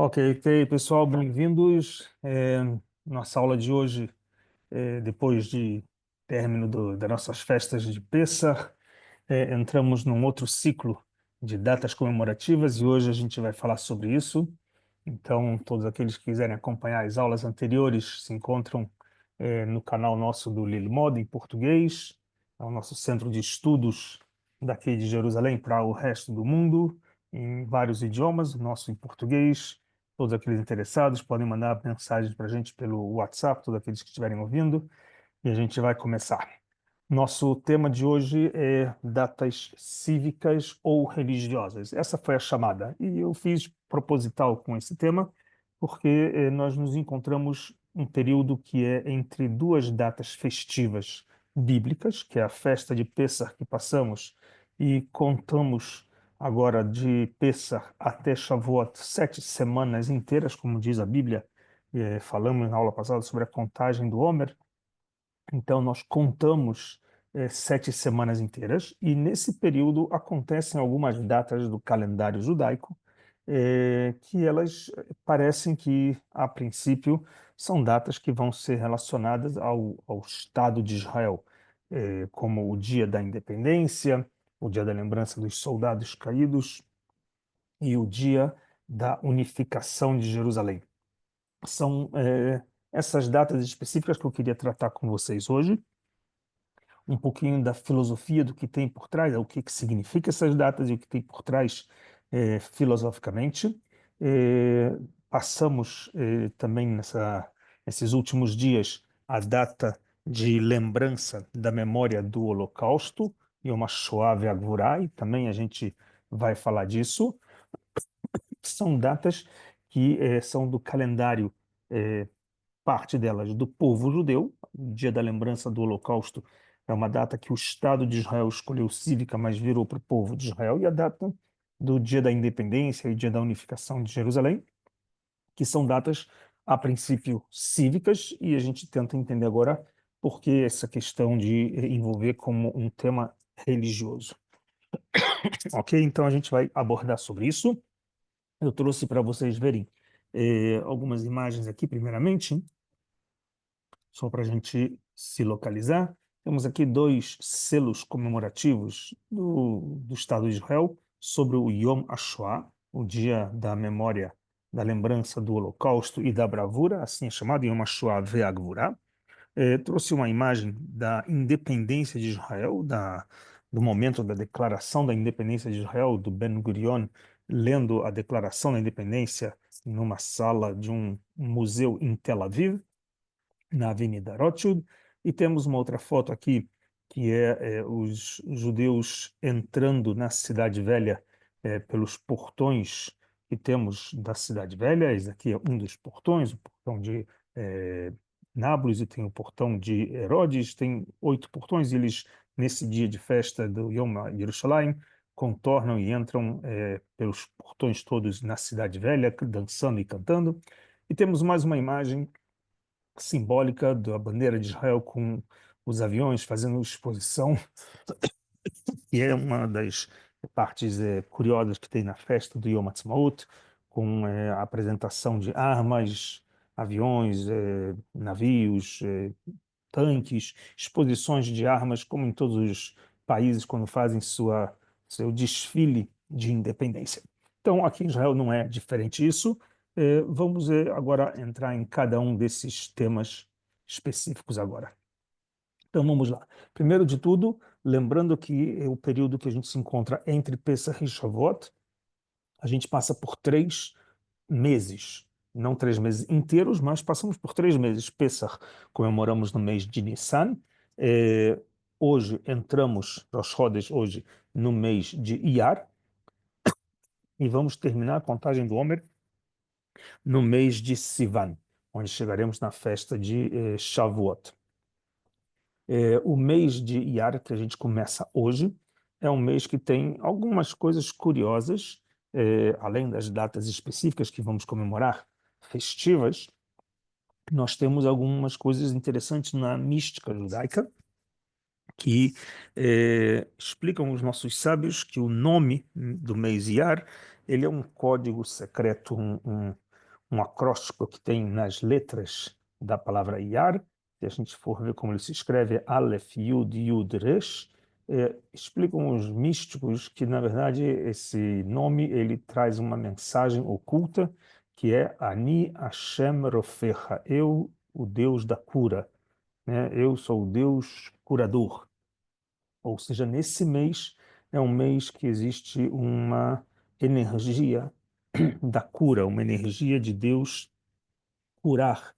Ok, pessoal, bem-vindos. Nossa aula de hoje, depois de término das nossas festas de Pêssar, entramos num outro ciclo de datas comemorativas e hoje a gente vai falar sobre isso. Então, todos aqueles que quiserem acompanhar as aulas anteriores se encontram no canal nosso do Lilmod em português, é o nosso centro de estudos daqui de Jerusalém para o resto do mundo, em vários idiomas, o nosso em português. Todos aqueles interessados podem mandar mensagens para a gente pelo WhatsApp, todos aqueles que estiverem ouvindo, e a gente vai começar. Nosso tema de hoje é datas cívicas ou religiosas. Essa foi a chamada. E eu fiz proposital com esse tema porque nós nos encontramos um período que é entre duas datas festivas bíblicas, que é a festa de Pêssar que passamos e contamos agora de Pêssar até Shavuot 7 semanas inteiras, como diz a Bíblia. Falamos na aula passada sobre a contagem do Homer. Então, nós contamos 7 semanas inteiras, e nesse período acontecem algumas datas do calendário judaico que elas parecem que, a princípio, são datas que vão ser relacionadas ao Estado de Israel, como o Dia da Independência, o Dia da Lembrança dos Soldados Caídos e o Dia da Unificação de Jerusalém. São essas datas específicas que eu queria tratar com vocês hoje, um pouquinho da filosofia do que tem por trás, o que significa essas datas e o que tem por trás filosoficamente. Passamos também nesses últimos dias a data de lembrança da memória do Holocausto, Yom HaShoah ve'Hagvurah, e também a gente vai falar disso. São datas que são do calendário, parte delas do povo judeu. O Dia da Lembrança do Holocausto é uma data que o Estado de Israel escolheu cívica, mas virou para o povo de Israel, e a data do Dia da Independência e Dia da Unificação de Jerusalém, que são datas, a princípio, cívicas, e a gente tenta entender agora por que essa questão de envolver como um tema religioso. Ok? Então a gente vai abordar sobre isso. Eu trouxe para vocês verem algumas imagens aqui, primeiramente, só para a gente se localizar. Temos aqui dois selos comemorativos do Estado de Israel sobre o Yom HaShoah, o Dia da Memória, da Lembrança do Holocausto e da Bravura, assim é chamado, Yom HaShoah ve'Hagvurah. Trouxe uma imagem da independência de Israel, do momento da declaração da independência de Israel, do Ben-Gurion, lendo a declaração da independência numa sala de um museu em Tel Aviv, na Avenida Rothschild. E temos uma outra foto aqui, que é os judeus entrando na Cidade Velha pelos portões que temos da Cidade Velha. Esse aqui é um dos portões, o portão de Nápoles, e tem o portão de Herodes. Tem 8 portões, e eles, nesse dia de festa do Yom Yerushalayim, contornam e entram pelos portões todos na Cidade Velha, dançando e cantando. E temos mais uma imagem simbólica da bandeira de Israel com os aviões fazendo exposição, e é uma das partes curiosas que tem na festa do Yom Ha'atzmaut, com a apresentação de armas, aviões, navios, tanques, exposições de armas, como em todos os países quando fazem seu desfile de independência. Então, aqui em Israel não é diferente isso. Vamos agora entrar em cada um desses temas específicos agora. Então, vamos lá. Primeiro de tudo, lembrando que o período que a gente se encontra entre Pesach e Shavuot, a gente passa por 3 meses, não 3 meses inteiros, mas passamos por 3 meses. Pesach comemoramos no mês de Nissan. Eh, Hoje entramos, Rosh Chodesh, hoje, no mês de Iyar, e vamos terminar a contagem do Homer no mês de Sivan, onde chegaremos na festa de Shavuot. O mês de Iyar, que a gente começa hoje, é um mês que tem algumas coisas curiosas, além das datas específicas que vamos comemorar, festivas. Nós temos algumas coisas interessantes na mística judaica que explicam os nossos sábios que o nome do mês Iyar, ele é um código secreto, um acróstico que tem nas letras da palavra Iyar. Se a gente for ver como ele se escreve, é Aleph, Yud, Yud, Resh. Explicam os místicos que, na verdade, esse nome ele traz uma mensagem oculta, que é Ani Hashem Rofecha, eu, o Deus da cura, né? Eu sou o Deus curador. Ou seja, nesse mês é um mês que existe uma energia da cura, uma energia de Deus curar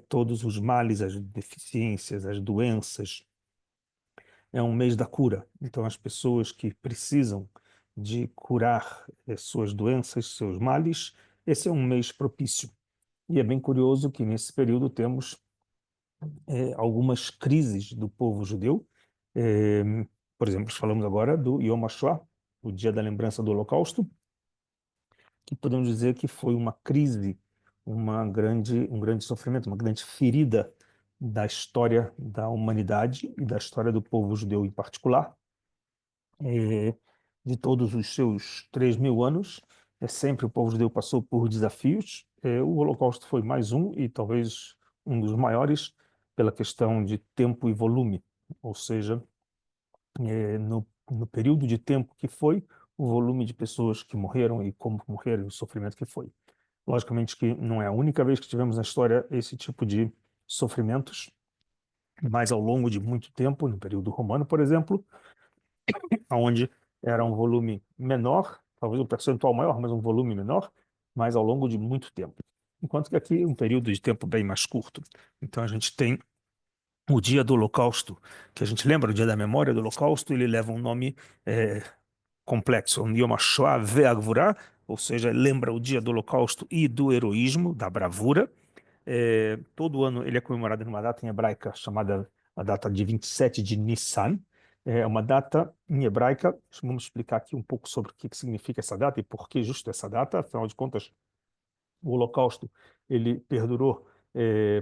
todos os males, as deficiências, as doenças. É um mês da cura. Então, as pessoas que precisam de curar suas doenças, seus males, esse é um mês propício. E é bem curioso que nesse período temos algumas crises do povo judeu. Eh, por exemplo, falamos agora do Yom HaShoah, o Dia da Lembrança do Holocausto, que podemos dizer que foi uma crise, um grande sofrimento, uma grande ferida da história da humanidade e da história do povo judeu em particular. De todos os seus 3.000 anos, sempre o povo judeu passou por desafios. O Holocausto foi mais um e talvez um dos maiores pela questão de tempo e volume, ou seja, no período de tempo que foi, o volume de pessoas que morreram e como morreram, e o sofrimento que foi. Logicamente que não é a única vez que tivemos na história esse tipo de sofrimentos, mas ao longo de muito tempo, no período romano, por exemplo, onde era um volume menor, talvez um percentual maior, mas um volume menor, mas ao longo de muito tempo. Enquanto que aqui é um período de tempo bem mais curto. Então a gente tem o dia do Holocausto, que a gente lembra, o dia da memória do Holocausto, ele leva um nome complexo, um Yom HaShoah ve'Gvurah, ou seja, lembra o dia do Holocausto e do heroísmo, da bravura. Todo ano ele é comemorado numa data em hebraica chamada a data de 27 de Nissan. É uma data em hebraica. Vamos explicar aqui um pouco sobre o que significa essa data e por que justo essa data. Afinal de contas, o Holocausto ele perdurou,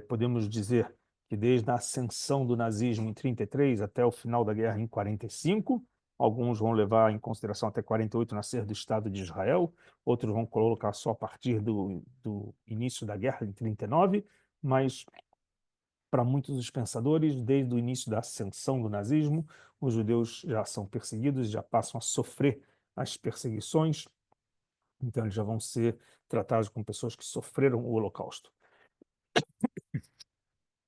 podemos dizer que desde a ascensão do nazismo em 33 até o final da guerra em 45. Alguns vão levar em consideração até 48 nascer do Estado de Israel, outros vão colocar só a partir do início da guerra em 39, mas para muitos dos pensadores, desde o início da ascensão do nazismo, os judeus já são perseguidos, já passam a sofrer as perseguições, então eles já vão ser tratados como pessoas que sofreram o Holocausto.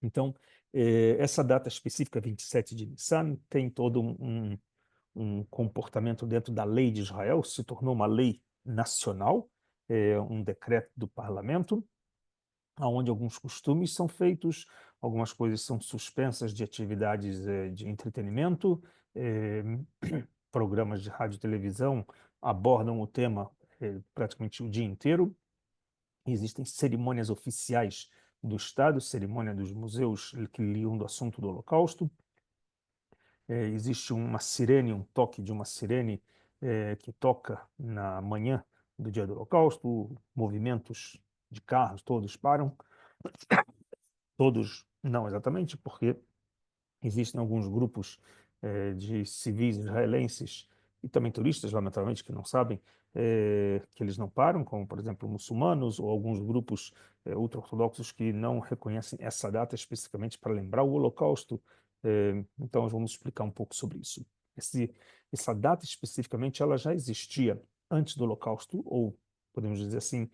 Então, essa data específica, 27 de Nissan, tem todo um comportamento dentro da lei de Israel, se tornou uma lei nacional, um decreto do parlamento, onde alguns costumes são feitos, algumas coisas são suspensas de atividades de entretenimento, eh, programas de rádio e televisão abordam o tema praticamente o dia inteiro. Existem cerimônias oficiais do Estado, cerimônia dos museus que lidam do assunto do Holocausto. Existe uma sirene, um toque de uma sirene que toca na manhã do dia do Holocausto, movimentos de carros todos param, todos não exatamente, porque existem alguns grupos de civis israelenses e também turistas, lamentavelmente, que não sabem que eles não param, como, por exemplo, muçulmanos ou alguns grupos ultra-ortodoxos que não reconhecem essa data especificamente para lembrar o Holocausto. Então, vamos explicar um pouco sobre isso. Essa data especificamente, ela já existia antes do Holocausto, ou podemos dizer assim,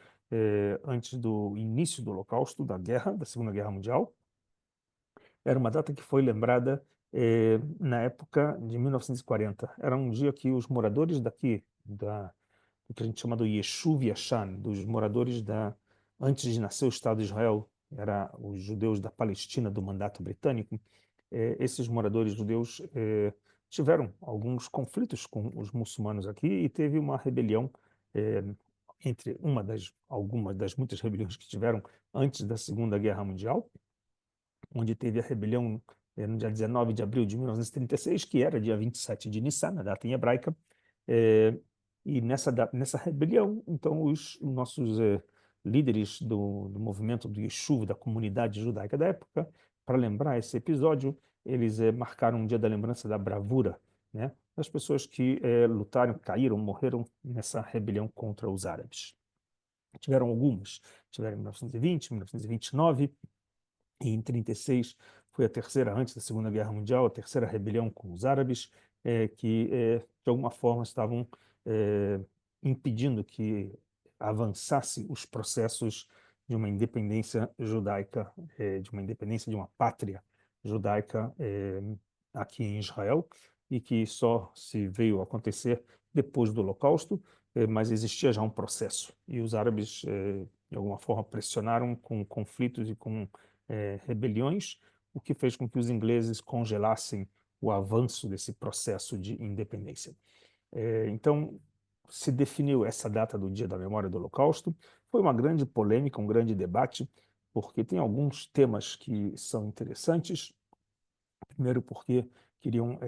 antes do início do Holocausto, da guerra, da Segunda Guerra Mundial. Era uma data que foi lembrada na época de 1940. Era um dia que os moradores daqui, do que a gente chama do Yeshuv Yashan, dos moradores antes de nascer o Estado de Israel, era os judeus da Palestina do mandato britânico. Esses moradores judeus tiveram alguns conflitos com os muçulmanos aqui e teve uma rebelião eh, entre algumas das muitas rebeliões que tiveram antes da Segunda Guerra Mundial, onde teve a rebelião no dia 19 de abril de 1936, que era dia 27 de Nissan, a data em hebraica, eh, e nessa rebelião, então, os nossos líderes do movimento do Yeshuv, da comunidade judaica da época, para lembrar esse episódio, eles marcaram um dia da lembrança da bravura, né, das pessoas que lutaram, caíram, morreram nessa rebelião contra os árabes. Tiveram algumas, tiveram em 1920, 1929, e em 36 foi a terceira, antes da Segunda Guerra Mundial, a terceira rebelião com os árabes, que de alguma forma estavam eh, impedindo que avançasse os processos de uma independência judaica, de uma independência de uma pátria judaica aqui em Israel, e que só se veio a acontecer depois do Holocausto, mas existia já um processo, e os árabes, de alguma forma, pressionaram com conflitos e com rebeliões, o que fez com que os ingleses congelassem o avanço desse processo de independência. Então, se definiu essa data do Dia da Memória do Holocausto. Foi uma grande polêmica, um grande debate, porque tem alguns temas que são interessantes. Primeiro, porque queriam,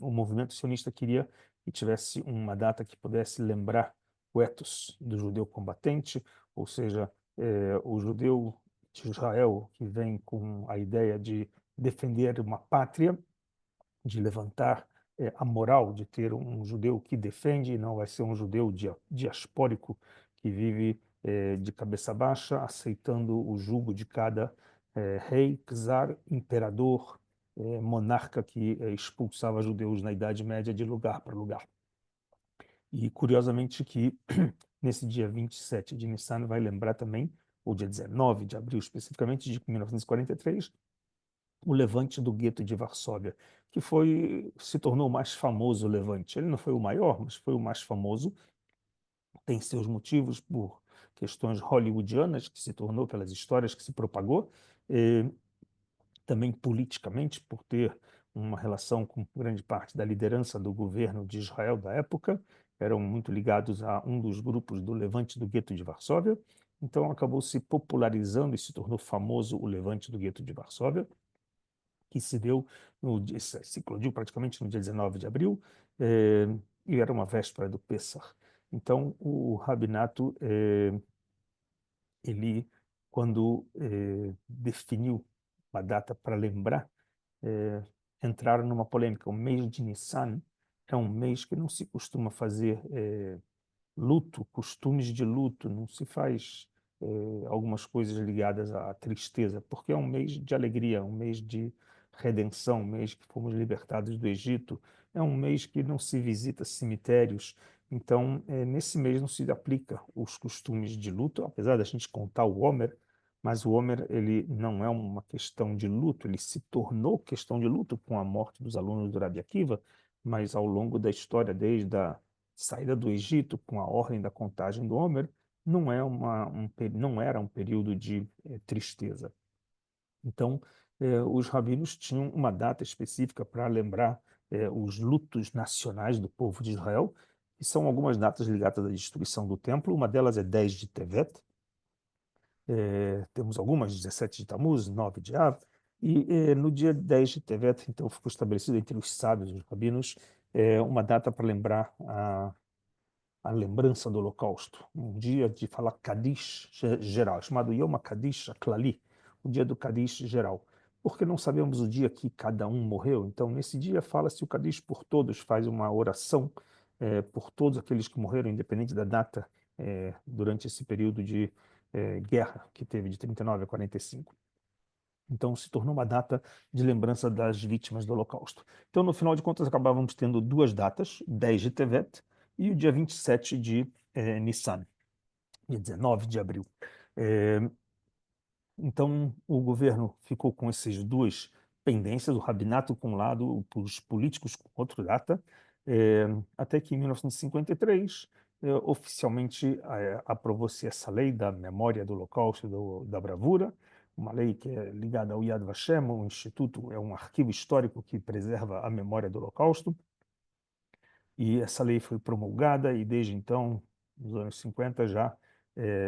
o movimento sionista queria que tivesse uma data que pudesse lembrar o ethos do judeu combatente, ou seja, o judeu de Israel que vem com a ideia de defender uma pátria, de levantar a moral de ter um judeu que defende, e não vai ser um judeu diaspórico que vive de cabeça baixa, aceitando o jugo de cada rei, czar, imperador, monarca que expulsava judeus na Idade Média de lugar para lugar. E curiosamente que nesse dia 27 de Nissan vai lembrar também, ou dia 19 de abril especificamente, de 1943, o levante do gueto de Varsóvia, que se tornou o mais famoso levante. Ele não foi o maior, mas foi o mais famoso. Tem seus motivos por questões hollywoodianas, que se tornou pelas histórias que se propagou, e também politicamente, por ter uma relação com grande parte da liderança do governo de Israel da época, eram muito ligados a um dos grupos do levante do gueto de Varsóvia. Então acabou se popularizando e se tornou famoso o levante do gueto de Varsóvia, que se deu se eclodiu praticamente no dia 19 de abril, e era uma véspera do Pêssar. Então, o rabinato, ele, quando definiu uma data para lembrar, entraram numa polêmica. O mês de Nissan é um mês que não se costuma fazer luto, costumes de luto, não se faz algumas coisas ligadas à tristeza, porque é um mês de alegria, um mês de redenção, um mês que fomos libertados do Egito, é um mês que não se visita cemitérios, então nesse mês não se aplica os costumes de luto, apesar da gente contar o Homer, mas o Homer ele não é uma questão de luto, ele se tornou questão de luto com a morte dos alunos do Rabi Akiva, mas ao longo da história, desde a saída do Egito com a ordem da contagem do Homer, não era um período de tristeza. Então, os rabinos tinham uma data específica para lembrar os lutos nacionais do povo de Israel, que são algumas datas ligadas à destruição do templo. Uma delas é 10 de Tevet, temos algumas, 17 de Tammuz, 9 de Av, e no dia 10 de Tevet, então, ficou estabelecido entre os sábios, os rabinos, uma data para lembrar a lembrança do Holocausto, um dia de falar Kadish geral, chamado Yom HaKadish Klali, o dia do Kadish geral, porque não sabemos o dia que cada um morreu, então nesse dia fala-se o Kadish por todos, faz uma oração por todos aqueles que morreram, independente da data, durante esse período de guerra que teve de 39 a 45. Então, se tornou uma data de lembrança das vítimas do Holocausto. Então, no final de contas, acabávamos tendo duas datas, 10 de Tevet e o dia 27 de Nissan, dia 19 de abril. Eh, então, o governo ficou com essas duas pendências, o rabinato com um lado, os políticos com outra data, até que em 1953, oficialmente aprovou-se essa lei da memória do Holocausto e da bravura, uma lei que é ligada ao Yad Vashem, o Instituto, é um arquivo histórico que preserva a memória do Holocausto, e essa lei foi promulgada e desde então, nos anos 50, já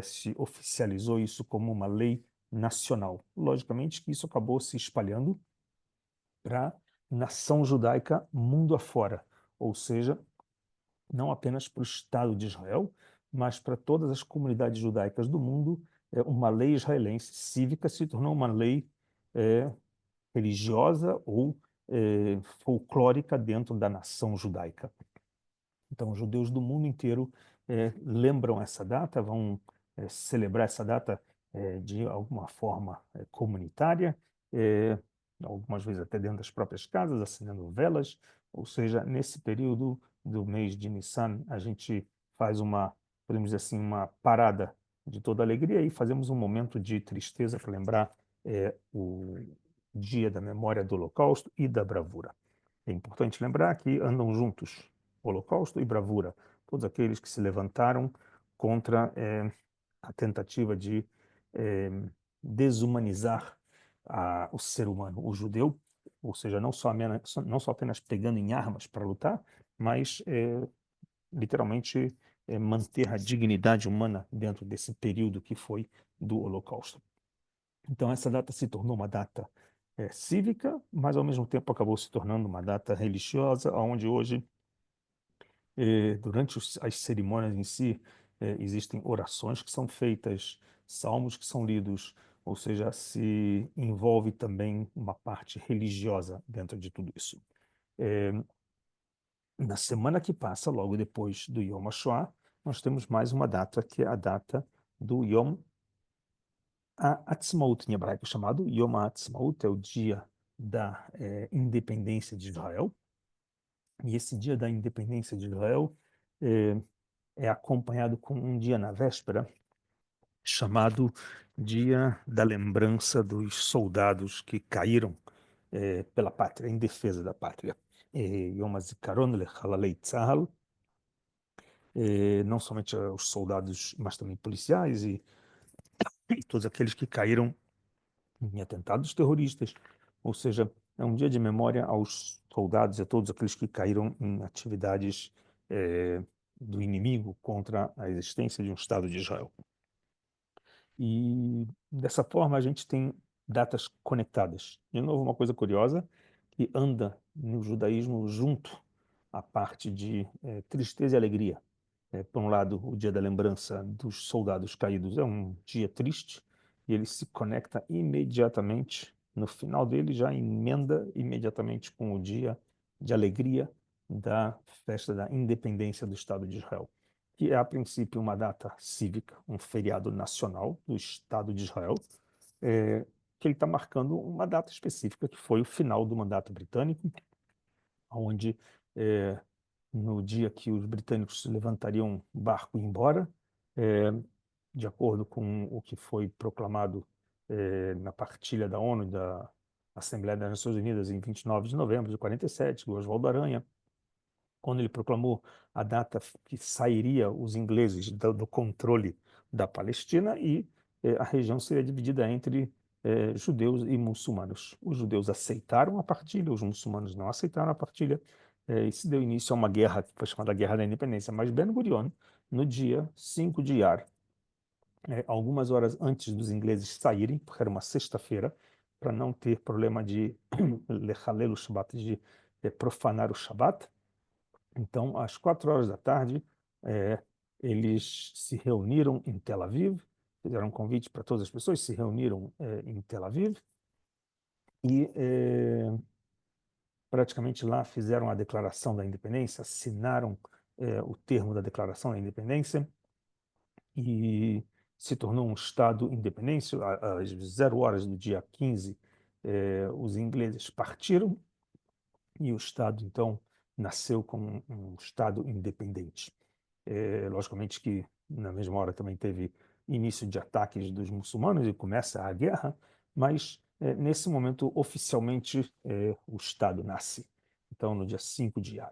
se oficializou isso como uma lei nacional. Logicamente que isso acabou se espalhando para a nação judaica mundo afora, ou seja, não apenas para o Estado de Israel, mas para todas as comunidades judaicas do mundo. Uma lei israelense cívica se tornou uma lei religiosa ou folclórica dentro da nação judaica. Então, os judeus do mundo inteiro lembram essa data, vão celebrar essa data de alguma forma comunitária, eh, algumas vezes até dentro das próprias casas, acendendo velas, ou seja, nesse período do mês de Nissan, a gente faz uma, podemos dizer assim, uma parada de toda alegria e fazemos um momento de tristeza para lembrar o dia da memória do Holocausto e da bravura. É importante lembrar que andam juntos, Holocausto e bravura, todos aqueles que se levantaram contra a tentativa de eh, desumanizar o ser humano, o judeu, ou seja, não só apenas pegando em armas para lutar, mas literalmente manter a dignidade humana dentro desse período que foi do Holocausto. Então, essa data se tornou uma data cívica, mas ao mesmo tempo acabou se tornando uma data religiosa, onde hoje, durante as cerimônias em si, existem orações que são feitas, salmos que são lidos, ou seja, se envolve também uma parte religiosa dentro de tudo isso. Eh, Na semana que passa, logo depois do Yom HaShoah, nós temos mais uma data, que é a data do Yom HaAtzmaut, em hebraico chamado Yom HaAtzmaut, é o dia da independência de Israel. E esse dia da independência de Israel eh, é acompanhado com um dia na véspera, chamado Dia da Lembrança dos Soldados que caíram pela pátria, em defesa da pátria. Yom HaZikaron leChalalei Tzahal, não somente os soldados, mas também policiais e todos aqueles que caíram em atentados terroristas. Ou seja, é um dia de memória aos soldados e a todos aqueles que caíram em atividades do inimigo contra a existência de um Estado de Israel. E dessa forma a gente tem datas conectadas. De novo, uma coisa curiosa que anda no judaísmo junto à parte de tristeza e alegria. Por um lado, o dia da lembrança dos soldados caídos é um dia triste e ele se conecta imediatamente, no final dele já emenda imediatamente com o dia de alegria da festa da independência do Estado de Israel, que é a princípio uma data cívica, um feriado nacional do Estado de Israel, que ele está marcando uma data específica, que foi o final do mandato britânico, onde no dia que os britânicos levantariam o barco e ir embora, eh, de acordo com o que foi proclamado na partilha da ONU, da Assembleia das Nações Unidas, em 29 de novembro de 47, do Oswaldo Aranha, quando ele proclamou a data que sairia os ingleses do controle da Palestina e a região seria dividida entre judeus e muçulmanos. Os judeus aceitaram a partilha, os muçulmanos não aceitaram a partilha, e se deu início a uma guerra que foi chamada Guerra da Independência. Mas Ben-Gurion, no dia 5 de Iyar, algumas horas antes dos ingleses saírem, porque era uma sexta-feira, para não ter problema de lechalel o Shabbat, de profanar o Shabbat, então, às 4 horas da tarde, eh, eles se reuniram em Tel Aviv, fizeram um convite para todas as pessoas, se reuniram em Tel Aviv e praticamente lá fizeram a declaração da independência, assinaram o termo da declaração da independência e se tornou um Estado independente. Às 0 horas do dia 15, os ingleses partiram e o Estado, então, nasceu como um Estado independente. Logicamente que na mesma hora também teve início de ataques dos muçulmanos e começa a guerra, mas nesse momento oficialmente o Estado nasce. Então, no dia 5 de Iyar.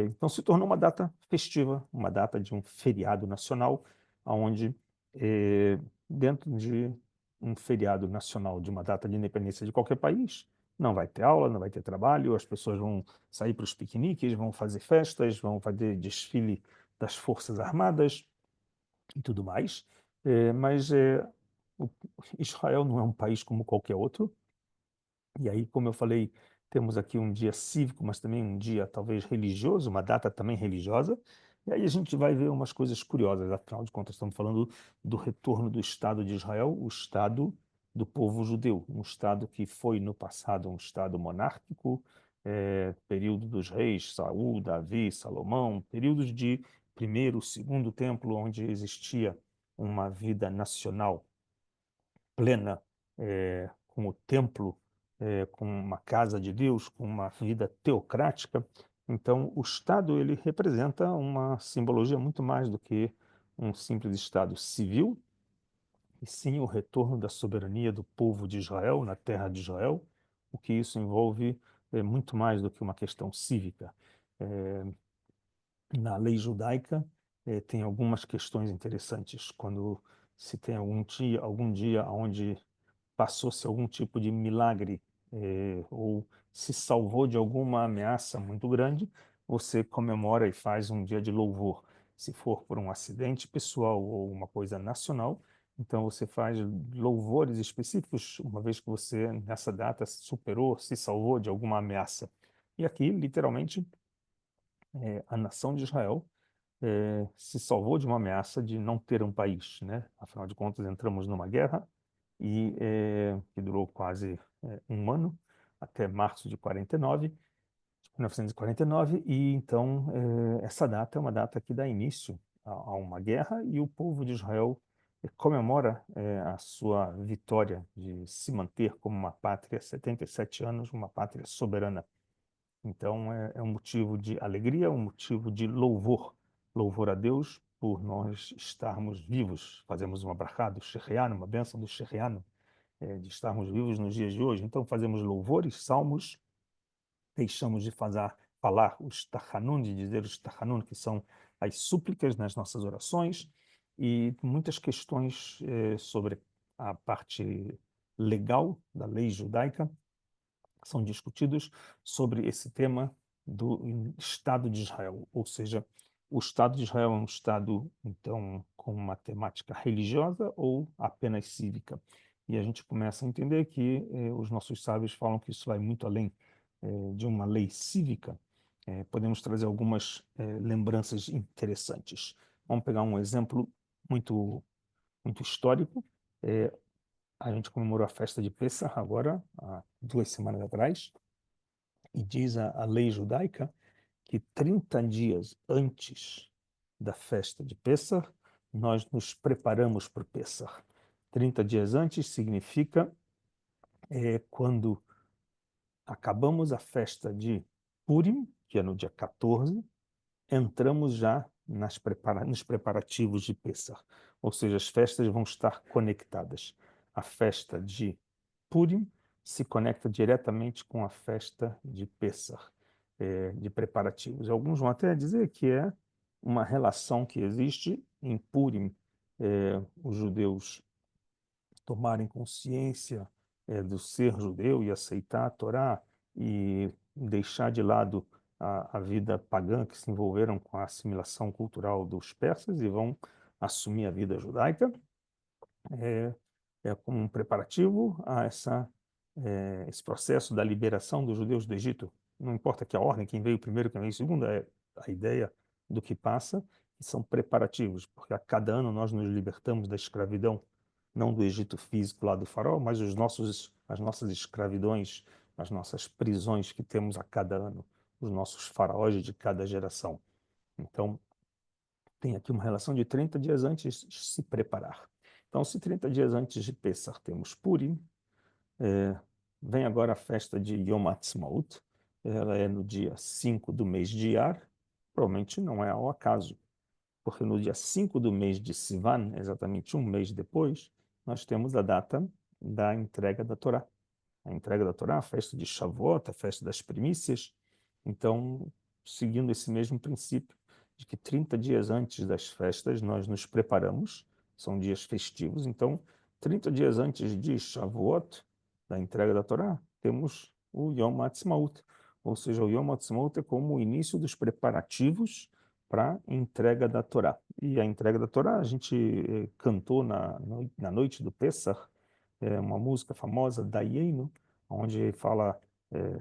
Então se tornou uma data festiva, uma data de um feriado nacional, onde dentro de um feriado nacional de uma data de independência de qualquer país, não vai ter aula, não vai ter trabalho, as pessoas vão sair para os piqueniques, vão fazer festas, vão fazer desfile das Forças Armadas e tudo mais. Mas o- Israel não é um país como qualquer outro. E aí, como eu falei, temos aqui um dia cívico, mas também um dia talvez religioso, uma data também religiosa. E aí a gente vai ver umas coisas curiosas. Afinal de contas, estamos falando do retorno do Estado de Israel, o Estado do povo judeu, um Estado que foi no passado um Estado monárquico, período dos reis, Saul, Davi, Salomão, períodos de primeiro, o segundo templo, onde existia uma vida nacional plena, com o templo, com uma casa de Deus, com uma vida teocrática. Então, o Estado ele representa uma simbologia muito mais do que um simples Estado civil, e sim o retorno da soberania do povo de Israel na terra de Israel, o que isso envolve muito mais do que uma questão cívica. Eh, Na lei judaica, tem algumas questões interessantes. Quando se tem algum dia onde passou-se algum tipo de milagre, ou se salvou de alguma ameaça muito grande, você comemora e faz um dia de louvor. Se for por um acidente pessoal ou uma coisa nacional, então você faz louvores específicos, uma vez que você, nessa data, superou, se salvou de alguma ameaça. E aqui, literalmente, a nação de Israel se salvou de uma ameaça de não ter um país, né? Afinal de contas, entramos numa guerra que durou quase um ano, até março de 1949, e então essa data é uma data que dá início a uma guerra e o povo de Israel comemora a sua vitória de se manter como uma pátria, 77 anos, uma pátria soberana. Então, é um motivo de alegria, um motivo de louvor. Louvor a Deus por nós estarmos vivos. Fazemos uma brachá do Shechianu, uma bênção do Shechianu, de estarmos vivos nos dias de hoje. Então, fazemos louvores, salmos, deixamos de falar os tachanun, de dizer os tachanun, que são as súplicas nas nossas orações, e muitas questões sobre a parte legal da lei judaica são discutidos sobre esse tema do Estado de Israel, ou seja, o Estado de Israel é um Estado, então, com uma temática religiosa ou apenas cívica. E a gente começa a entender que os nossos sábios falam que isso vai muito além de uma lei cívica. Podemos trazer algumas lembranças interessantes. Vamos pegar um exemplo muito, muito histórico. Eh, a gente comemorou a festa de Pessah agora, há 2 semanas atrás, e diz a lei judaica que 30 dias antes da festa de Pessah, nós nos preparamos para o Pessah. 30 dias antes significa quando acabamos a festa de Purim, que é no dia 14, entramos já nos preparativos de Pessah. Ou seja, as festas vão estar conectadas. A festa de Purim se conecta diretamente com a festa de Pessah, de preparativos. Alguns vão até dizer que é uma relação que existe em Purim, os judeus tomarem consciência do ser judeu e aceitar a Torá e deixar de lado a vida pagã que se envolveram com a assimilação cultural dos persas e vão assumir a vida judaica, é, como um preparativo a esse processo da liberação dos judeus do Egito. Não importa que a ordem, quem veio primeiro, quem veio segundo, é a ideia do que passa, que são preparativos, porque a cada ano nós nos libertamos da escravidão, não do Egito físico lá do faraó, mas as nossas escravidões, as nossas prisões que temos a cada ano, os nossos faraós de cada geração. Então, tem aqui uma relação de 30 dias antes de se preparar. Então, se 30 dias antes de Pessah temos Purim, é, vem agora a festa de Yom Ha'atzmaut, ela é no dia 5 do mês de Iyar, provavelmente não é ao acaso, porque no dia 5 do mês de Sivan, exatamente um mês depois, nós temos a data da entrega da Torá. A entrega da Torá, a festa de Shavuot, a festa das primícias. Então, seguindo esse mesmo princípio de que 30 dias antes das festas nós nos preparamos, são dias festivos, então 30 dias antes de Shavuot, da entrega da Torá, temos o Yom Ha'atzmaut, ou seja, o Yom Ha'atzmaut é como o início dos preparativos para a entrega da Torá. E a entrega da Torá a gente cantou na noite do Pessah, uma música famosa, Dayenu, onde fala,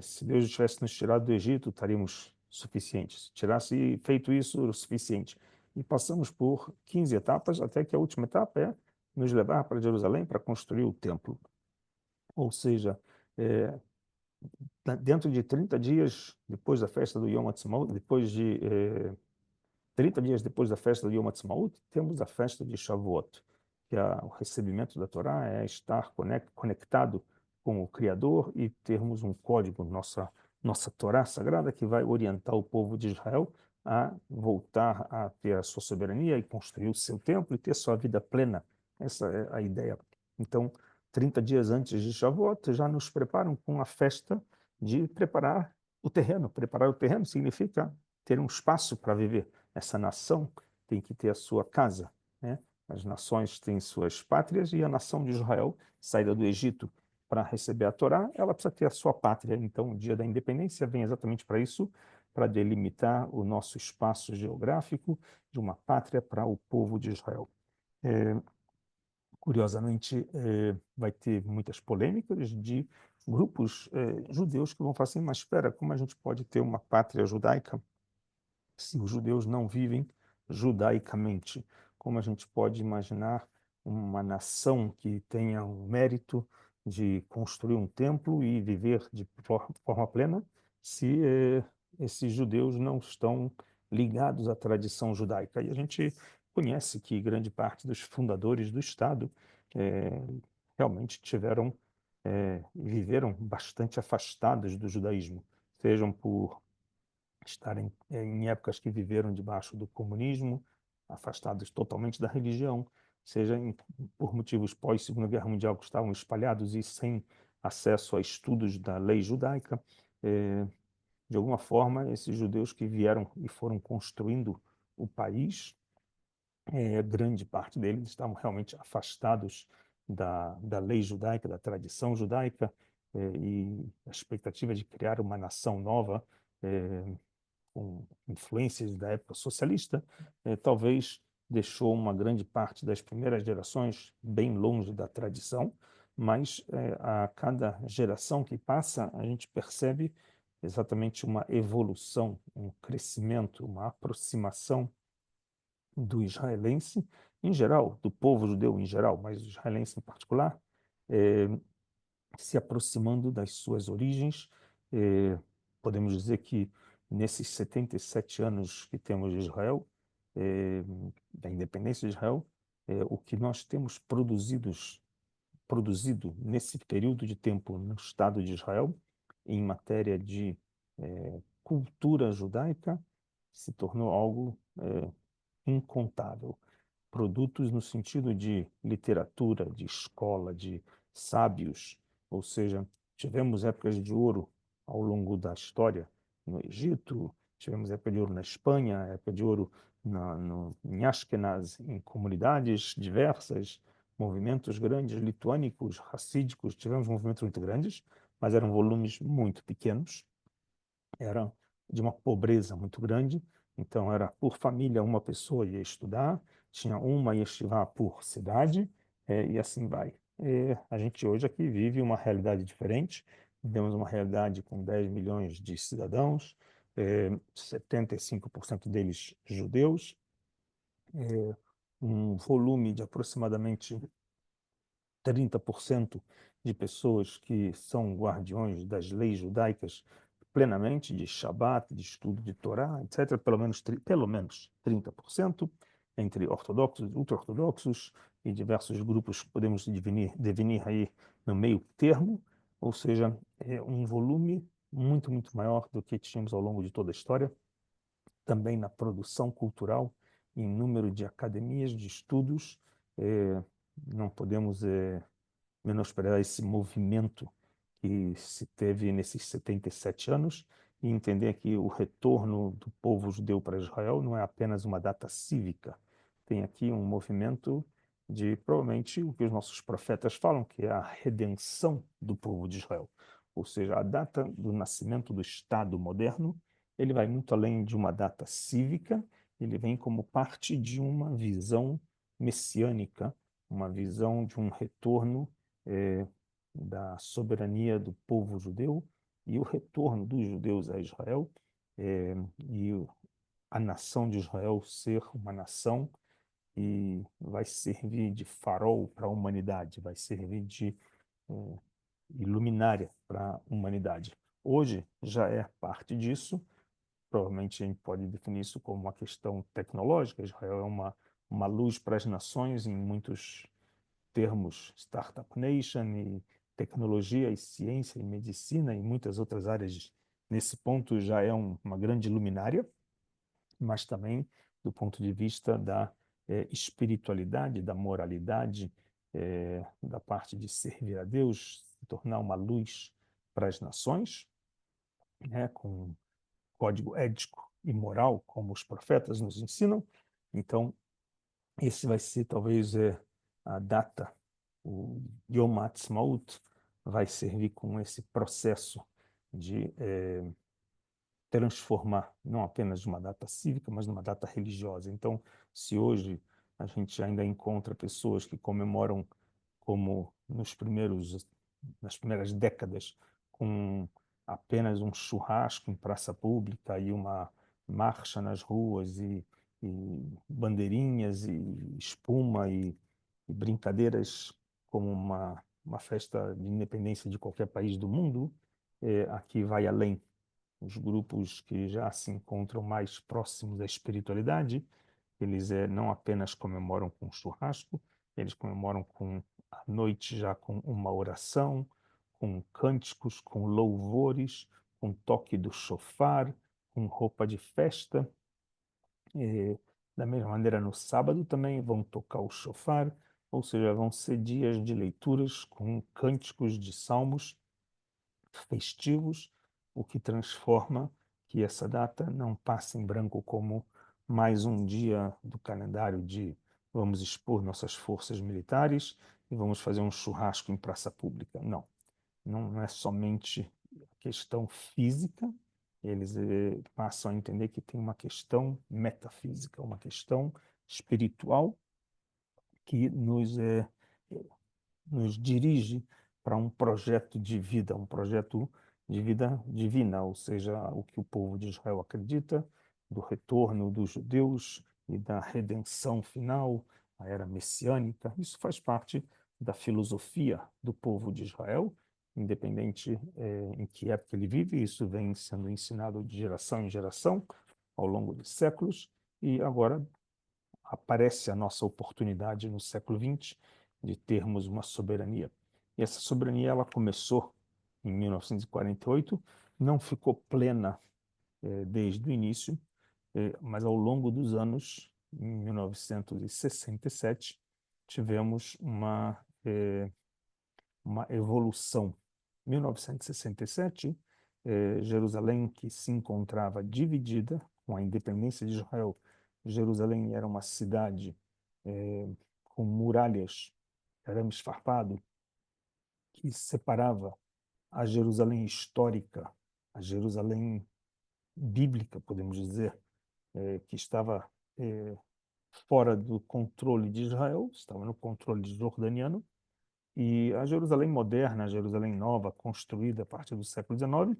se Deus tivesse nos tirado do Egito, estaríamos suficientes. Se tivesse feito isso, o suficiente. E passamos por 15 etapas, até que a última etapa é nos levar para Jerusalém para construir o templo. Ou seja, é, dentro de 30 dias, depois da festa do Yom Ha'atzmaut, depois de 30 dias depois da festa do Yom Ha'atzmaut, temos a festa de Shavuot, que é o recebimento da Torá, é estar conectado com o Criador e termos um código, nossa Torá sagrada, que vai orientar o povo de Israel a voltar a ter a sua soberania e construir o seu templo e ter sua vida plena. Essa é a ideia. Então, 30 dias antes de Shavuot, já nos preparam com a festa de preparar o terreno. Preparar o terreno significa ter um espaço para viver. Essa nação tem que ter a sua casa, né? As nações têm suas pátrias e a nação de Israel, saída do Egito para receber a Torá, ela precisa ter a sua pátria. Então, o dia da independência vem exatamente para isso, para delimitar o nosso espaço geográfico de uma pátria para o povo de Israel. É, curiosamente, vai ter muitas polêmicas de grupos judeus que vão falar assim, mas espera, como a gente pode ter uma pátria judaica se os judeus não vivem judaicamente? Como a gente pode imaginar uma nação que tenha o mérito de construir um templo e viver de forma plena se esses judeus não estão ligados à tradição judaica? E a gente conhece que grande parte dos fundadores do Estado eh, realmente viveram bastante afastados do judaísmo, sejam por estarem em épocas que viveram debaixo do comunismo, afastados totalmente da religião, seja por motivos pós-Segunda Guerra Mundial, que estavam espalhados e sem acesso a estudos da lei judaica. De alguma forma, esses judeus que vieram e foram construindo o país, grande parte deles estavam realmente afastados da lei judaica, da tradição judaica, e a expectativa de criar uma nação nova, com influências da época socialista, talvez deixou uma grande parte das primeiras gerações bem longe da tradição, mas a cada geração que passa, a gente percebe exatamente uma evolução, um crescimento, uma aproximação do israelense em geral, do povo judeu em geral, mas o israelense em particular, eh, se aproximando das suas origens. Eh, Podemos dizer que nesses 77 anos que temos de Israel, da independência de Israel, o que nós temos produzido nesse período de tempo no Estado de Israel, em matéria de cultura judaica, se tornou algo incontável. Produtos no sentido de literatura, de escola, de sábios, ou seja, tivemos épocas de ouro ao longo da história no Egito, tivemos época de ouro na Espanha, época de ouro em Ashkenaz, em comunidades diversas, movimentos grandes, lituânicos, racídicos, tivemos movimentos muito grandes, mas eram volumes muito pequenos, era de uma pobreza muito grande, então era por família uma pessoa ia estudar, tinha uma yeshiva por cidade, e assim vai. A gente hoje aqui vive uma realidade diferente, vivemos uma realidade com 10 milhões de cidadãos, 75% deles judeus, um volume de aproximadamente 30% de pessoas que são guardiões das leis judaicas plenamente, de Shabat, de estudo de Torá, etc., pelo menos 30%, entre ortodoxos, ultra-ortodoxos e diversos grupos que podemos definir aí no meio termo, ou seja, é um volume muito, muito maior do que tínhamos ao longo de toda a história, também na produção cultural, em número de academias, de estudos. Não podemos menosprezar esse movimento que se teve nesses 77 anos e entender que o retorno do povo judeu para Israel não é apenas uma data cívica. Tem aqui um movimento de, provavelmente, o que os nossos profetas falam, que é a redenção do povo de Israel. Ou seja, a data do nascimento do Estado moderno, ele vai muito além de uma data cívica, ele vem como parte de uma visão messiânica, uma visão de um retorno eh, da soberania do povo judeu e o retorno dos judeus a Israel, e a nação de Israel ser uma nação que vai servir de farol para a humanidade, vai servir de eh, iluminária para a humanidade. Hoje já é parte disso, provavelmente a gente pode definir isso como uma questão tecnológica. Israel é uma luz para as nações em muitos termos, Startup Nation e tecnologia e ciência e medicina e muitas outras áreas. Nesse ponto já é uma grande luminária, mas também do ponto de vista da espiritualidade, da moralidade, da parte de servir a Deus, se tornar uma luz para as nações, né, com código ético e moral, como os profetas nos ensinam. Então, esse vai ser talvez a data, o Yom Ha'atzmaut vai servir com esse processo de transformar não apenas uma data cívica, mas numa data religiosa. Então, se hoje a gente ainda encontra pessoas que comemoram como nas primeiras décadas, com apenas um churrasco em praça pública e uma marcha nas ruas e bandeirinhas e espuma e brincadeiras como uma festa de independência de qualquer país do mundo, aqui vai além. Os grupos que já se encontram mais próximos da espiritualidade, eles não apenas comemoram com churrasco, eles comemoram com a noite já com uma oração, com cânticos, com louvores, com toque do shofar, com roupa de festa. E, da mesma maneira, no sábado também vão tocar o shofar, ou seja, vão ser dias de leituras com cânticos de salmos festivos, o que transforma que essa data não passe em branco como mais um dia do calendário de vamos expor nossas forças militares e vamos fazer um churrasco em praça pública. Não, não é somente questão física, eles passam a entender que tem uma questão metafísica, uma questão espiritual que nos dirige para um projeto de vida divina, ou seja, o que o povo de Israel acredita, do retorno dos judeus e da redenção final, a era messiânica. Isso faz parte da filosofia do povo de Israel, independente em que época ele vive, isso vem sendo ensinado de geração em geração ao longo de séculos, e agora aparece a nossa oportunidade no século XX de termos uma soberania. E essa soberania ela começou em 1948, não ficou plena desde o início, mas ao longo dos anos, em 1967, tivemos uma evolução. Em 1967, Jerusalém, que se encontrava dividida com a independência de Israel, Jerusalém era uma cidade com muralhas, arame farpado, que separava a Jerusalém histórica, a Jerusalém bíblica, podemos dizer, que estava fora do controle de Israel, estava no controle jordaniano, e a Jerusalém moderna, a Jerusalém nova, construída a partir do século XIX,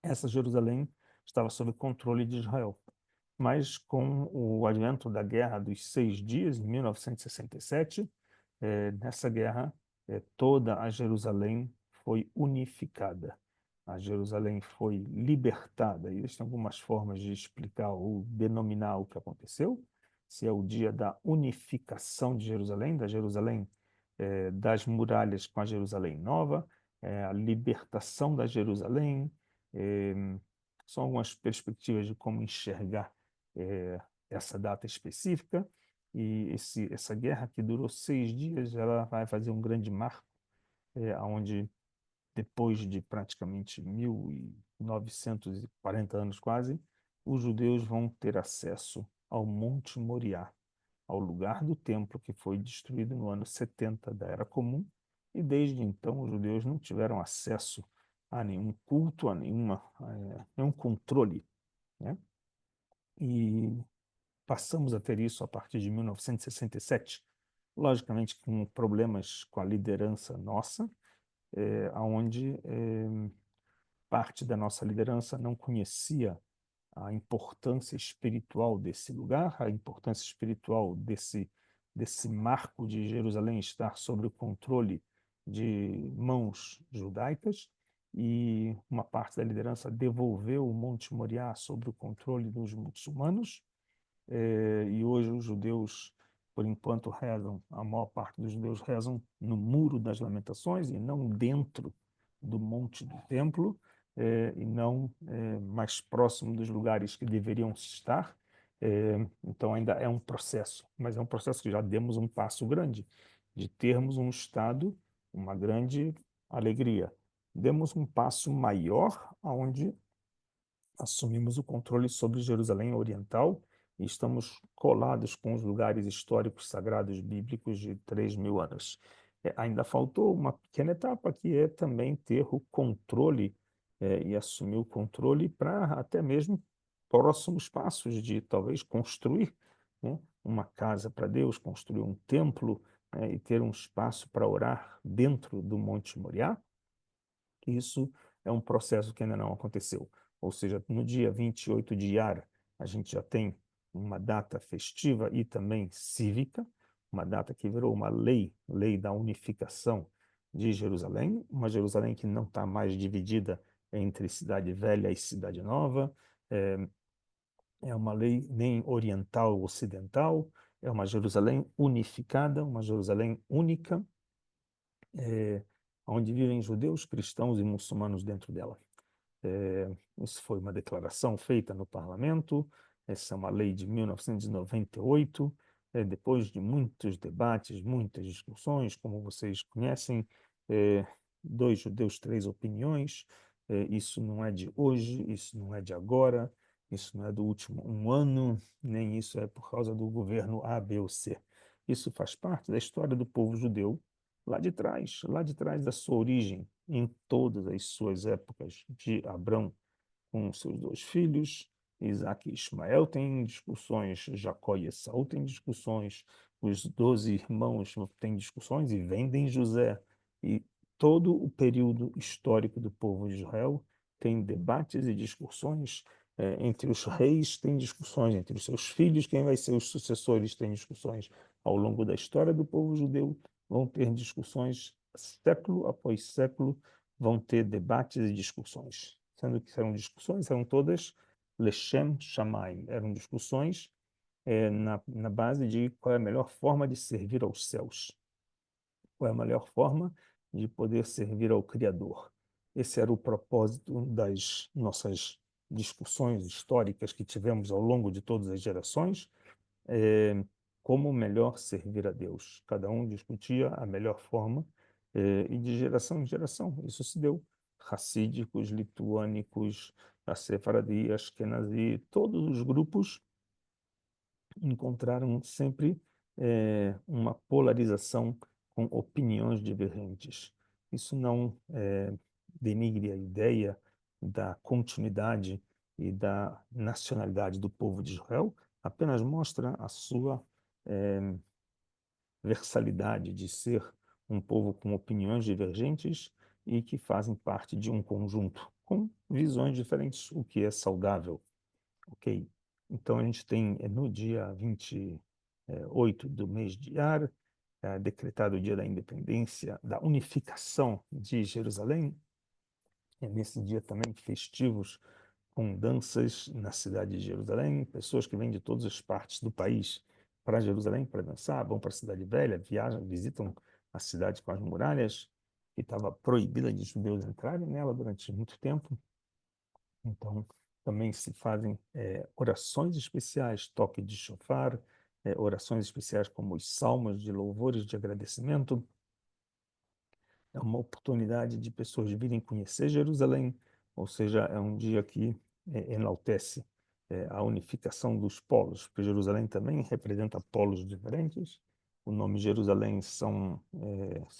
essa Jerusalém estava sob controle de Israel. Mas com o advento da Guerra dos Seis Dias, em 1967, nessa guerra, toda a Jerusalém foi unificada. A Jerusalém foi libertada. E existem algumas formas de explicar ou denominar o que aconteceu. Se é o dia da unificação de Jerusalém, da Jerusalém das muralhas com a Jerusalém nova, a libertação da Jerusalém. eh, São algumas perspectivas de como enxergar essa data específica. E essa guerra que durou 6 dias, ela vai fazer um grande marco, onde depois de praticamente 1940 anos quase, os judeus vão ter acesso ao Monte Moriá, ao lugar do templo que foi destruído no ano 70 da Era Comum, e desde então os judeus não tiveram acesso a nenhum culto, nenhum controle, né? E passamos a ter isso a partir de 1967, logicamente com problemas com a liderança nossa, onde parte da nossa liderança não conhecia a importância espiritual desse lugar, a importância espiritual desse marco de Jerusalém estar sob o controle de mãos judaicas, e uma parte da liderança devolveu o Monte Moriá sob o controle dos muçulmanos. E hoje os judeus, por enquanto, rezam, a maior parte dos judeus rezam no Muro das Lamentações e não dentro do Monte do Templo, e não mais próximo dos lugares que deveriam estar. Então ainda é um processo, mas é um processo que já demos um passo grande, de termos um Estado, uma grande alegria. Demos um passo maior, onde assumimos o controle sobre Jerusalém Oriental e estamos colados com os lugares históricos sagrados bíblicos de 3.000 anos. Ainda faltou uma pequena etapa, que é também ter o controle, e assumir o controle para até mesmo próximos passos de talvez construir, né, uma casa para Deus, construir um templo, e ter um espaço para orar dentro do Monte Moriá. Isso é um processo que ainda não aconteceu. Ou seja, no dia 28 de Iyar, a gente já tem uma data festiva e também cívica, uma data que virou uma lei, lei da unificação de Jerusalém, uma Jerusalém que não está mais dividida entre Cidade Velha e Cidade Nova, é, é uma lei nem oriental ou ocidental, é uma Jerusalém unificada, uma Jerusalém única, é, onde vivem judeus, cristãos e muçulmanos dentro dela. Isso foi uma declaração feita no parlamento. Essa é uma lei de 1998, depois de muitos debates, muitas discussões, como vocês conhecem, é, dois judeus, três opiniões. Isso não é de hoje, isso não é de agora, isso não é do último um ano, nem isso é por causa do governo A, B ou C. Isso faz parte da história do povo judeu lá de trás da sua origem, em todas as suas épocas, de Abrão com seus dois filhos, Isaac e Ismael têm discussões, Jacó e Esaú têm discussões, os 12 irmãos têm discussões e vendem José. E todo o período histórico do povo de Israel tem debates e discussões, entre os reis, tem discussões entre os seus filhos, quem vai ser os sucessores, tem discussões ao longo da história do povo judeu, vão ter discussões século após século, vão ter debates e discussões, sendo que eram discussões, eram todas Leshem Shamayim, eram discussões na base de qual é a melhor forma de servir aos céus, qual é a melhor forma de poder servir ao Criador. Esse era o propósito das nossas discussões históricas que tivemos ao longo de todas as gerações, é, como melhor servir a Deus. Cada um discutia a melhor forma, e de geração em geração isso se deu. Racídicos, lituânicos, a Sefaradi, Ashkenazi, todos os grupos encontraram sempre uma polarização com opiniões divergentes. Isso não denigre a ideia da continuidade e da nacionalidade do povo de Israel, apenas mostra a sua eh, versalidade de ser um povo com opiniões divergentes e que fazem parte de um conjunto com visões diferentes, o que é saudável. Ok? Então, a gente tem no dia 28 do mês de Iyar, decretado o dia da independência, da unificação de Jerusalém. É nesse dia também festivos com danças na cidade de Jerusalém, pessoas que vêm de todas as partes do país para Jerusalém para dançar, vão para a Cidade Velha, viajam, visitam a cidade com as muralhas, que estava proibida de judeus entrarem nela durante muito tempo. Então, também se fazem orações especiais, toque de shofar, orações especiais como os salmos de louvores de agradecimento. É uma oportunidade de pessoas virem conhecer Jerusalém, ou seja, é um dia que enaltece a unificação dos polos, porque Jerusalém também representa polos diferentes. O nome Jerusalém se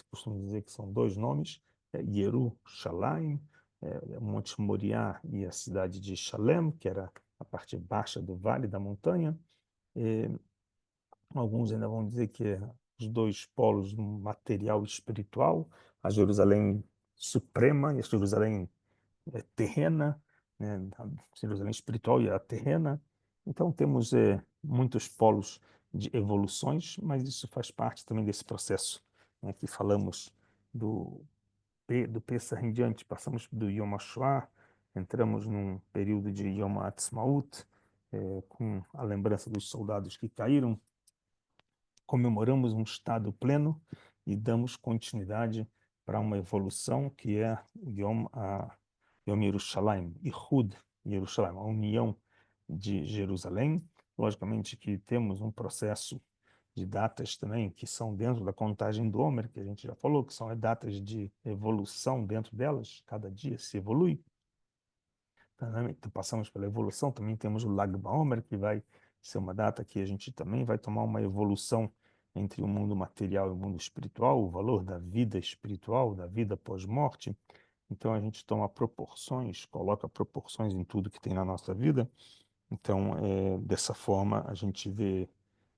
costuma dizer que são dois nomes, Yerushalayim, o Monte Moriá e a cidade de Shalem, que era a parte baixa do vale da montanha. Eh, Alguns ainda vão dizer que é os dois polos material e espiritual, a Jerusalém suprema e a Jerusalém terrena, né? A Jerusalém espiritual e a terrena. Então temos muitos polos de evoluções, mas isso faz parte também desse processo, né, que falamos do do Pessah em diante, passamos do Yom HaShoah, entramos num período de Yom HaAtzmaut, com a lembrança dos soldados que caíram, comemoramos um estado pleno e damos continuidade para uma evolução que é o Yom Yerushalayim, Ihud Yerushalayim, a união de Jerusalém. Logicamente que temos um processo de datas também que são dentro da contagem do Homer, que a gente já falou, que são datas de evolução dentro delas, cada dia se evolui. Então, passamos pela evolução, também temos o Lag BaOmer, que vai ser uma data que a gente também vai tomar uma evolução entre o mundo material e o mundo espiritual, o valor da vida espiritual, da vida pós-morte. Então a gente toma proporções, coloca proporções em tudo que tem na nossa vida. Então, dessa forma, a gente vê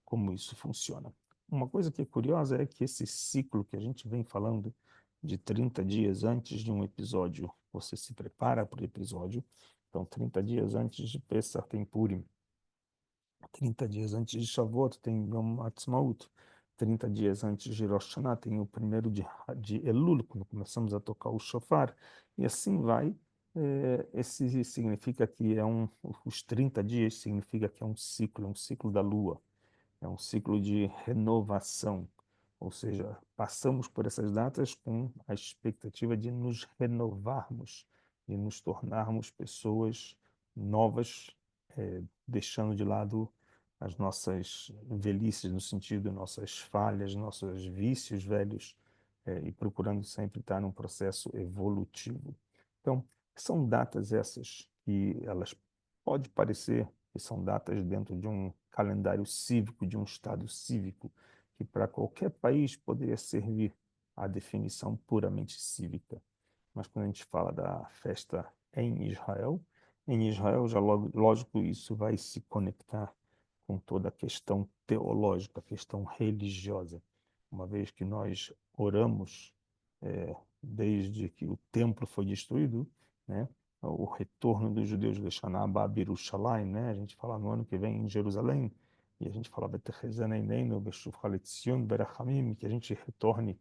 como isso funciona. Uma coisa que é curiosa é que esse ciclo que a gente vem falando de 30 dias antes de um episódio, você se prepara para o episódio. Então, 30 dias antes de Pessah tem Purim, 30 dias antes de Shavuot tem Yom Ha'atzmaut, 30 dias antes de Rosh Hashanah tem o primeiro de Elul, quando começamos a tocar o shofar, e assim vai. Esse significa que os 30 dias significa que é um ciclo da lua, é um ciclo de renovação, ou seja, passamos por essas datas com a expectativa de nos renovarmos, de nos tornarmos pessoas novas, deixando de lado as nossas velhices, no sentido de nossas falhas, nossos vícios velhos, e procurando sempre estar num processo evolutivo. Então, são datas essas que elas pode parecer que são datas dentro de um calendário cívico, de um Estado cívico, que para qualquer país poderia servir à definição puramente cívica. Mas quando a gente fala da festa em Israel já logo, lógico, isso vai se conectar com toda a questão teológica, a questão religiosa, uma vez que nós oramos desde que o templo foi destruído, né? O retorno dos judeus de Shana Birushalayim, né? A gente fala no ano que vem em Jerusalém, e a gente fala Betechezaneinenu, Beshuv Haletzion, Berachamim, que a gente retorne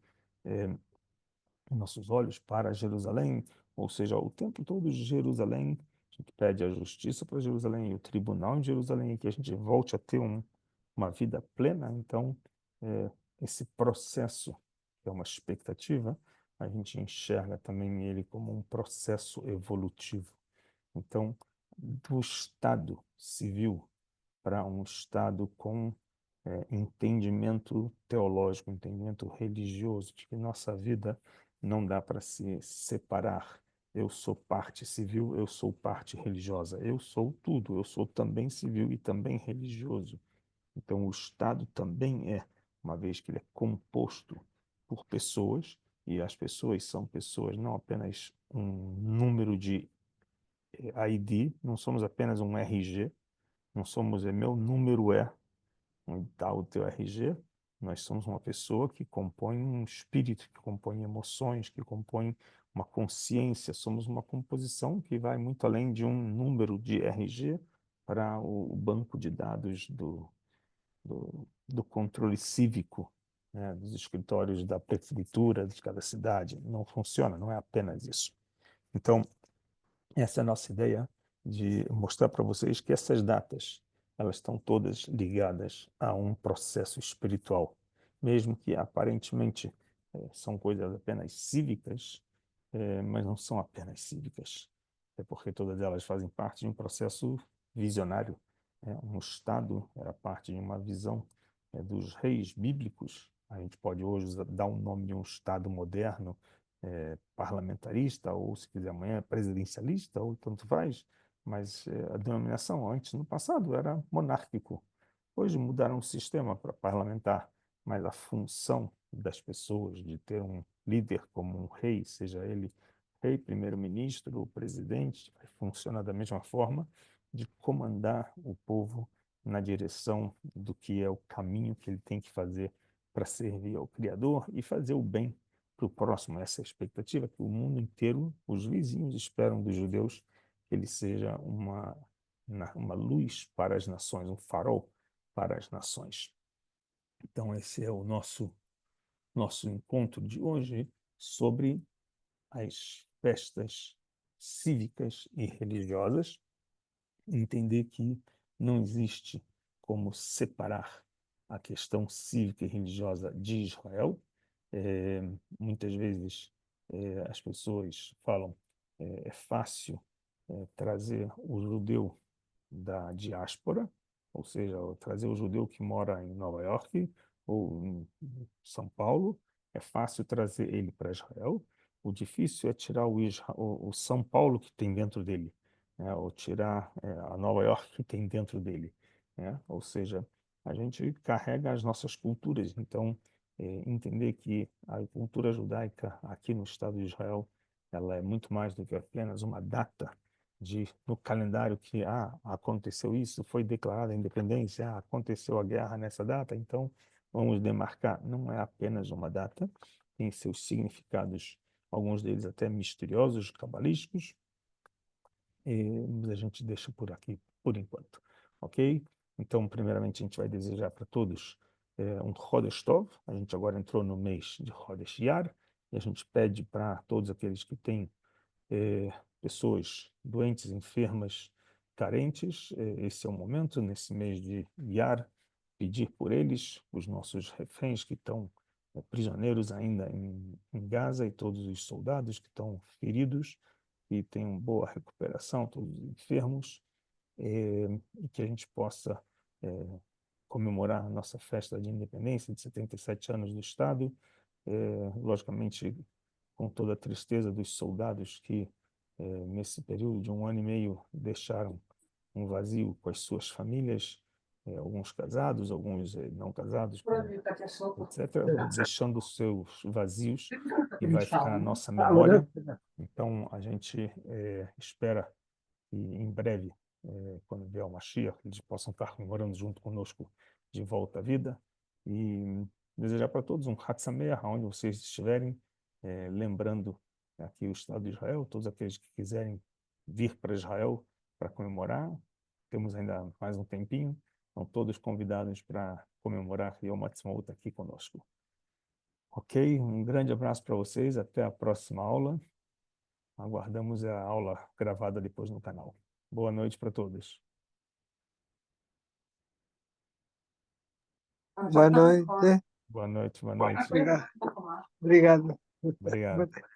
nossos olhos para Jerusalém, ou seja, o tempo todo de Jerusalém, a gente pede a justiça para Jerusalém e o tribunal em Jerusalém, e que a gente volte a ter uma vida plena. Então, esse processo, que é uma expectativa, a gente enxerga também ele como um processo evolutivo. Então, do Estado civil para um Estado com entendimento teológico, entendimento religioso, de que nossa vida não dá para se separar. Eu sou parte civil, eu sou parte religiosa, eu sou tudo, eu sou também civil e também religioso. Então, o Estado também uma vez que ele é composto por pessoas, e as pessoas são pessoas, não apenas um número de ID, não somos apenas um RG, não somos, meu número onde está o teu RG, nós somos uma pessoa que compõe um espírito, que compõe emoções, que compõe uma consciência, somos uma composição que vai muito além de um número de RG para o banco de dados do controle cívico, né, dos escritórios da prefeitura de cada cidade. Não funciona, não é apenas isso. Então, essa é a nossa ideia de mostrar para vocês que essas datas, elas estão todas ligadas a um processo espiritual, mesmo que aparentemente são coisas apenas cívicas, mas não são apenas cívicas, é porque todas elas fazem parte de um processo visionário. Um Estado era parte de uma visão dos reis bíblicos. A gente pode hoje dar um nome de um Estado moderno, parlamentarista, ou se quiser amanhã presidencialista, ou tanto faz, mas a denominação antes, no passado, era monárquico. Hoje mudaram o sistema para parlamentar, mas a função das pessoas de ter um líder como um rei, seja ele rei, primeiro-ministro ou presidente, vai funcionar da mesma forma, de comandar o povo na direção do que é o caminho que ele tem que fazer para servir ao Criador e fazer o bem para o próximo. Essa é a expectativa que o mundo inteiro, os vizinhos esperam dos judeus, que ele seja uma luz para as nações, um farol para as nações. Então esse é o nosso encontro de hoje sobre as festas cívicas e religiosas, entender que não existe como separar a questão cívica e religiosa de Israel. Muitas vezes as pessoas falam é fácil trazer o judeu da diáspora, ou seja, trazer o judeu que mora em Nova York ou em São Paulo, é fácil trazer ele para Israel. O difícil é tirar o São Paulo que tem dentro dele, né? Ou tirar a Nova York que tem dentro dele, né? Ou seja, a gente carrega as nossas culturas, então entender que a cultura judaica aqui no Estado de Israel ela é muito mais do que apenas uma data no calendário que aconteceu isso, foi declarada a independência, aconteceu a guerra nessa data, então vamos demarcar. Não é apenas uma data, tem seus significados, alguns deles até misteriosos, cabalísticos, mas a gente deixa por aqui por enquanto, ok? Então, primeiramente, a gente vai desejar para todos um Chodesh Tov. A gente agora entrou no mês de Chodesh Iyar, e a gente pede para todos aqueles que têm pessoas doentes, enfermas, carentes. Esse é o momento, nesse mês de Iyar, pedir por eles, os nossos reféns que estão prisioneiros ainda em Gaza e todos os soldados que estão feridos e tenham boa recuperação, todos os enfermos, e que a gente possa comemorar a nossa festa de independência de 77 anos do Estado, logicamente com toda a tristeza dos soldados que nesse período de 1 ano e meio deixaram um vazio com as suas famílias, alguns casados, alguns não casados, etc., deixando os seus vazios e vai ficar na nossa memória. Então, a gente espera que em breve, quando vier o Mashiach, eles possam estar comemorando junto conosco de volta à vida e desejar para todos um Chag Sameach, onde vocês estiverem, lembrando aqui o Estado de Israel, todos aqueles que quiserem vir para Israel para comemorar, temos ainda mais um tempinho, estão todos convidados para comemorar Yom Ha'atzmaut aqui conosco. Ok? Um grande abraço para vocês, até a próxima aula. Aguardamos a aula gravada depois no canal. Boa noite para todos. Boa noite. Boa noite, boa noite. Obrigado. Obrigado. Obrigado.